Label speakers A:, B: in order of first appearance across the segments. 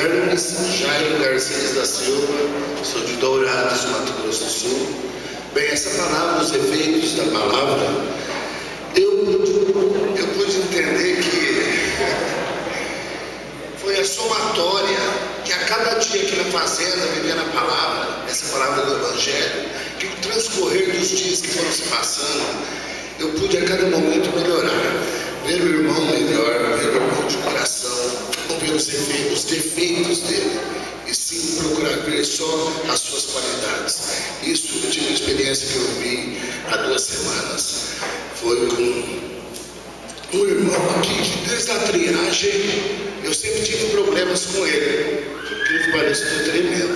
A: Hermes Jairo Garcês da Silva, sou de Dourados, Mato Grosso do Sul. Bem, essa palavra, os efeitos da palavra, eu pude entender que foi a somatória que a cada dia aqui na fazenda, vivendo a palavra, essa palavra do Evangelho, que o transcorrer dos dias que foram se passando, eu pude a cada momento melhorar, ver o irmão melhor, ver o irmão de coração, não ver os defeitos dele, e sim procurar ver só as suas qualidades. Isso eu tive uma experiência que eu vi há 2 semanas, foi com um irmão aqui, que desde a triagem, eu sempre tive problemas com ele, porque ele parece que eu estou tremendo,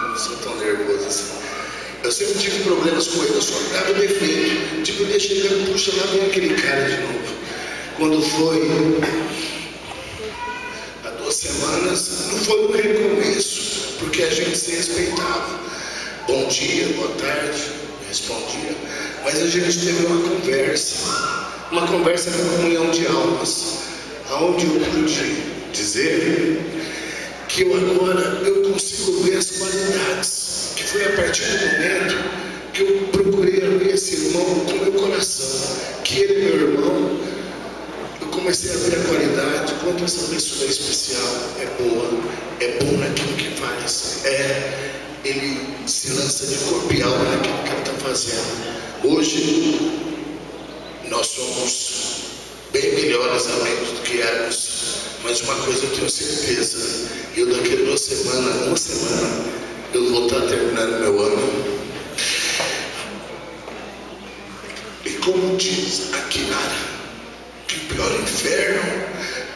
A: não sou tão nervoso assim. Eu sempre tive problemas com ele, eu só dava defeito. Tipo, ele ia chegando, puxa, lá vem aquele cara de novo. Quando foi há 2 semanas, não foi um recomeço, porque a gente se respeitava. Bom dia, boa tarde, respondia. Mas a gente teve uma conversa com comunhão de almas, aonde eu pude dizer que eu consigo ver as qualidades. Que foi a partir do momento que eu procurei abrir esse irmão com meu coração, que ele, meu irmão, eu comecei a ver a qualidade, quanto essa pessoa é especial, é bom naquilo que faz, ele se lança de corpo e alma naquilo que ele está fazendo. Hoje, nós somos bem melhores amigos do que éramos, mas uma coisa eu tenho certeza, eu daqui a 2 semanas, uma semana, eu vou estar terminando meu ano. E como diz a Kinara, que o pior inferno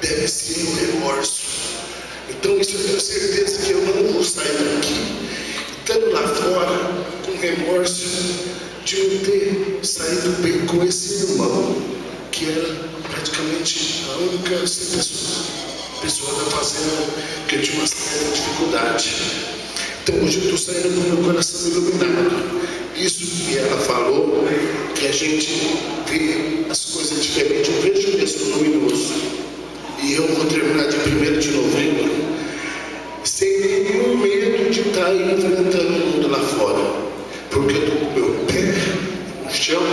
A: deve ser o remorso. Então isso eu tenho certeza que eu não vou sair daqui, estando lá fora, com remorso de não ter saído bem com esse irmão, que era praticamente a única pessoa da fazenda que eu tinha uma certa dificuldade. Então hoje eu estou saindo com meu coração iluminado. Isso que ela falou, que a gente vê as coisas diferentes. Eu vejo isso luminoso. E eu vou terminar de 1º de novembro sem nenhum medo de estar enfrentando o mundo lá fora. Porque eu estou com meu pé no chão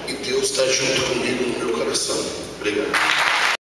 A: e Deus está junto comigo no meu coração. Obrigado.